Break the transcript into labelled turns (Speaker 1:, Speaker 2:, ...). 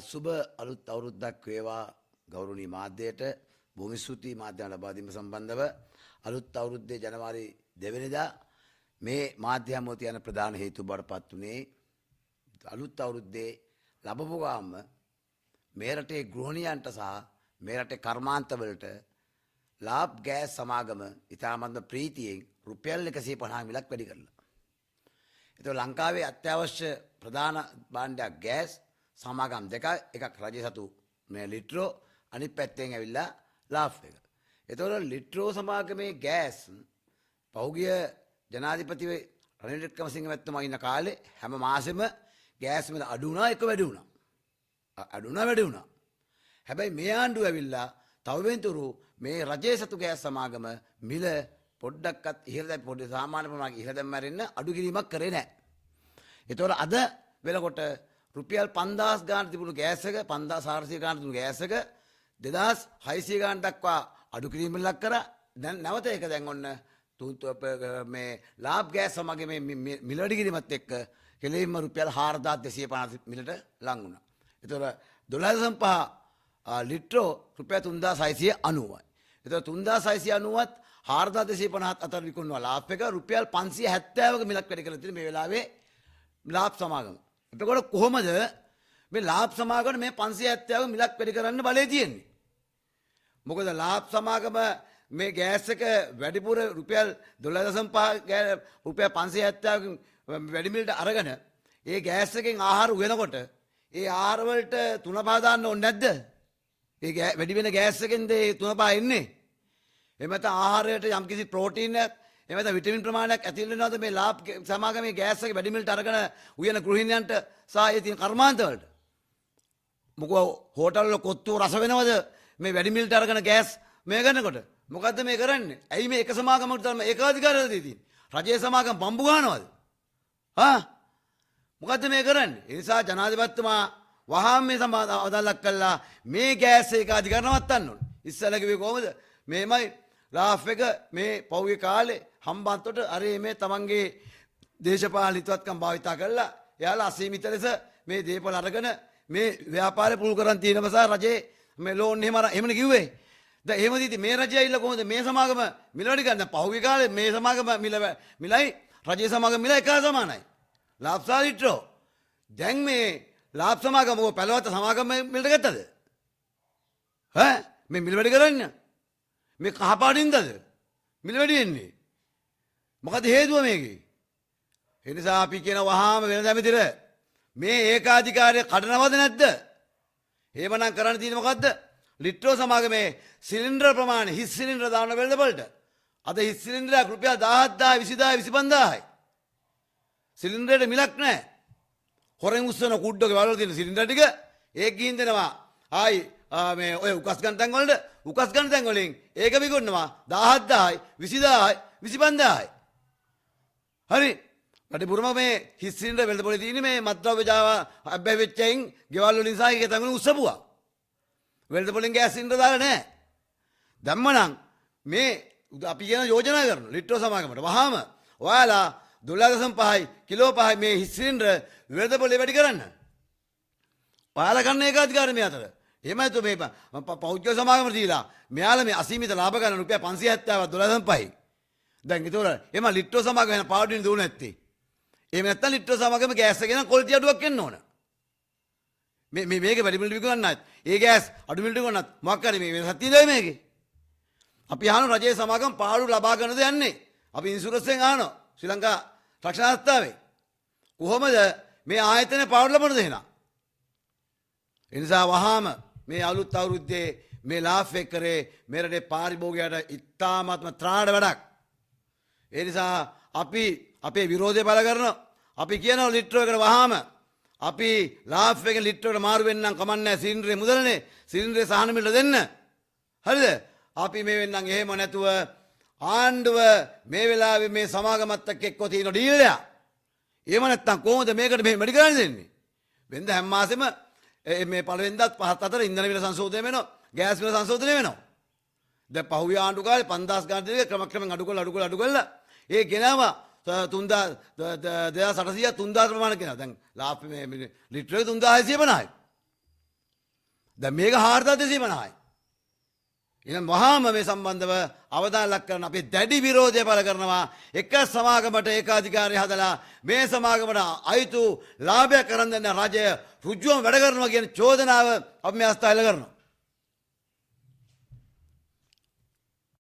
Speaker 1: සුබ අලුත් අවුරුද්දක් වේවා ගෞරවනීය මාධ්‍යයට භූමි ස්තුති මාධ්‍ය ලබා දීම සම්බන්ධව අලුත් අවුරුද්දේ ජනවාරි 2 වෙනිදා මේ මාධ්‍ය හැමෝති යන ප්‍රධාන හේතු බවට පත් වුණේ අලුත් අවුරුද්දේ ලැබපු ගාම මේ රටේ ගෘහණියන්ට සහ මේ රටේ කර්මාන්තවලට ලාබ් ගෑස් සමාගම ඉතාමත්ම ප්‍රීතියෙන් රුපියල් 150 මිලක් වැඩි කරලා. ඒතකොට ලංකාවේ අත්‍යවශ්‍ය ප්‍රධාන භාණ්ඩයක් ගෑස් සමාගම් දෙක එකක් රජය සතු මේ ලිට්‍රෝ අනිත් පැත්තෙන් ඇවිල්ලා ලාෆ් එක. ඒතකොට ලිට්‍රෝ සමාගමේ ගෑස් පහුගිය ජනාධිපති රනිල් වික්‍රමසිංහ මැතිතුමා ඉන්න කාලේ හැම මාසෙම ගෑස් මිල අඩු වුණා එක වැඩි වුණා. වැඩි වුණා. හැබැයි මේ ආණ්ඩුව ඇවිල්ලා තව වෙනතුරු මේ රජයේ සතු ගෑස් සමාගම මිල පොඩ්ඩක්වත් ඉහළ දැන් පොඩි සාමාන්‍ය ප්‍රමාණයක ඉහළ දැන් මැරෙන්න අඩු කිරීමක් කරේ නැහැ. ඒතකොට අද වෙනකොට රුපියල් 5000 ගාන තිබුණු ගෑස් එක 5400 ගාන තිබුණු ගෑස් එක 2600 ගාන දක්වා අඩු කිරීම ලක් කරා. දැන් නැවත ඒක දැන් ඔන්න මේ ලාබ් ගෑස් සමාගමේ මිල වැඩි කිරීමත් එක්ක කෙලින්ම රුපියල් 4250 මිලට ලං වුණා. ඒතකොට 12.5 ලිට්‍රෝ රුපියල් 3690යි. ඒතකොට 3690ත් 4250ත් අතර විකුණනවා ලාබ් එක රුපියල් 570ක මිලක් වැඩි කරලා තියෙන මේ වෙලාවේ ලාබ් සමාගම. එතකොට කොහොමද මේ ලාබ් සමාගමට මේ 570ක මිලක් වැඩි කරන්න බලය තියෙන්නේ? මොකද ලාබ් සමාගම මේ ගෑස් එක වැඩිපුර රුපියල් 12.5 රුපියල් 570ක වැඩි මිලට අරගෙන ඒ ගෑස් එකෙන් ආහාර වෙනකොට ඒ ආහාර වලට තුන පහ දාන්න ඕනේ නැද්ද? ඒ වැඩි වෙන ගෑස් එකෙන්ද ඒ තුන පහ එන්නේ? එමෙත ආහාරයට යම්කිසි ප්‍රෝටීනයක් එමෙත විටමින් ප්‍රමාණයක් ඇතිල් වෙනවද මේ ලාබ් සමාගමේ ගෑස් එක වැඩි මිලට අරගෙන උයන ගෘහිණියන්ට සහ ඒ තියෙන කර්මාන්ත වලට? මොකෝ හෝටල් වල කොත්තු රස වෙනවද මේ වැඩි මිලට අරගෙන ගෑස් මේ ගන්නකොට? මොකද්ද මේ කරන්නේ? ඇයි මේ එක සමාගමකට තමයි ඒකාධිකාරය දෙන්නේ? රජයේ සමාගම් බම්බු ගන්නවද? මොකද්ද මේ කරන්නේ? ඒ නිසා ජනාධිපතිතුමා වහාම මේ අදාළක් කළා මේ ගෑස් ඒකාධිකාරය නවත්තන්න ඕනේ. ඉස්සෙල්ලා කිව්වේ කොහමද? මේමයි ලාෆ් එක මේ පෞගේ කාලේ හම්බන්තොට අර මේ තමන්ගේ දේශපාලන හිතවත්කම් භාවිතා කරලා එයාලා අසීමිත ලෙස මේ දේපල අරගෙන මේ ව්‍යාපාරය පුරු කරන් තියෙනම සහ රජේ මේ ලෝන් එහෙමනේ කිව්වේ. දැන් එහෙම දීති මේ රජය ඇවිල්ලා කොහොමද මේ සමාගම මිල වැඩි ගන්න? පහුගිය කාලේ මේ සමාගම මිලයි රජයේ සමාගම මිල එක සමානයි. ලාබ් සාලිට්‍රෝ. දැන් මේ ලාබ් සමාගම ඔය පළවත සමාගම මිලට ගත්තද? මේ මිල වැඩි කරන්නේ මේ කහපාටින්දද මිල වැඩි වෙන්නේ? මොකද හේතුව මේකේ? ඒ නිසා අපි කියන වහාම වෙනදම විදිහට මේ ඒකාධිකාරය කඩනවද නැද්ද? එහෙමනම් කරන්න තියෙන්නේ මොකද්ද? ලිට්‍රෝ සමාගමේ සිලින්ඩර් ප්‍රමාණය හිස් සිලින්ඩර් දාන වෙළඳපළට අද හිස් සිලින්ඩරයක් රුපියල් 17000 20000 25000යි. සිලින්ඩරේට මිලක් නැහැ. හොරෙන් උස්සන කුඩ්ඩෝගේ වල තියෙන සිලින්ඩර් ටික ඒක ගිහින් දෙනවා. ආයි මේ ඔය උකස් ගන්න තැන් වලට උකස් ගන්න තැන් වලින් ඒක විකුණනවා 17000යි 20000යි 25000යි. හරි. වැඩිපුරම මේ හිස් සිලින්ඩර් වෙළඳපොලේ තියෙන මේ මත්ද්‍රව්‍ය ජාව අබ්බැහි වෙච්චයින් ගෙවල් වලින් සහ ඒක තැන් වලින් උස්සපුවා. වෙළඳපොලෙන් ගෑස් සිලින්ඩර් දාලා නැහැ. දැම්මනම් මේ අපි කියන යෝජනා කරන ලිට්‍රෝ සමාගමට වහාම ඔයාලා 12.5යි කිලෝ 5යි මේ හිස් සිලින්ඩර් වෙළඳපොලේ වැඩි කරන්න. ඔයාලා ගන්න ඒකාධිකාරය මේ අතර. එහෙමයි તો මේ පෞද්ගල සමාගමට දීලා මෙයාලා මේ අසීමිත ලාභ ගන්න රුපියල් 570ක් 12.5යි. දැන් ඒතොර එම ලිට්‍රෝ සමාගම වෙන පාඩුවෙන් දුන්නේ නැත්තේ. එහෙම නැත්තම් ලිට්‍රෝ සමාගම ගෑස් එක ගෙන කොලිටි අඩුවක් එන්න ඕන. මේක වැඩි මිලට විකුණන්නත් ඒ ගෑස් අඩු මිලට විකුණන්නත් මොකක් හරි මේ වෙනසක් තියෙනවද මේකේ? අපි අහන රජයේ සමාගම් පාඩු ලබා ගන්නද යන්නේ? අපි ඉන්ෂුරන්ස්ෙන් අහනවා ශ්‍රී ලංකා රක්ෂණ සංස්ථාවේ. කොහොමද මේ ආයතනේ පාඩු ලබනද එහෙනම්? ඒ නිසා වහාම මේ අලුත් අවුරුද්දේ මේ ලාෆ් එක කරේ මේ රටේ පාරිභෝගිකයට ඉතාමත්ම ත්‍රාඩ වැඩක්. ඒ නිසා අපි අපේ විරෝධය බල කරනවා. අපි කියනවා ලිට්‍රෝ එකට වහාම අපි ලාෆ් එකෙන් ලිට්‍රෝකට මාරු වෙන්නම් කමන්නේ සිලින්ඩරේ මුදලනේ සිලින්ඩරේ සහන මිල දෙන්න. හරිද? අපි මේ වෙන්නම් එහෙම නැතුව ආණ්ඩුව මේ වෙලාවේ මේ සමාගමත් එක්ක එක්ක තියෙන ඩීල් එක. එහෙම නැත්තම් කොහොමද මේකට මෙහෙම වැඩි කරන්න දෙන්නේ? වෙනද හැම මාසෙම මේ පළවෙනිදාත් පහත් අතර ඉන්ධන මිල සංශෝධනය වෙනවා ගෑස් මිල සංශෝධනය වෙනවා. දැන් පහුගිය ආණ්ඩු කාලේ 5000 ගාන දෙක ක්‍රමක්‍රමෙන් අඩු කරලා ඒ ගෙනාවා 2800 3000 ප්‍රමාණ ගෙනාවා. දැන් ලාභ මේ ලිටරේ 3650යි. දැන් මේක 4209යි. එහෙනම් වහාම මේ සම්බන්ධව අවධානය ලක් කරන අපි දැඩි විරෝධය පළ කරනවා. එක සමාගමට ඒකාධිකාරී හදලා මේ සමාගමට අයිතු ලාභයක් කරන් දෙන රජය රුජුවම වැඩ කරනවා කියන චෝදනාව අපි මේ අවස්ථාවේ එල්ල කරනවා.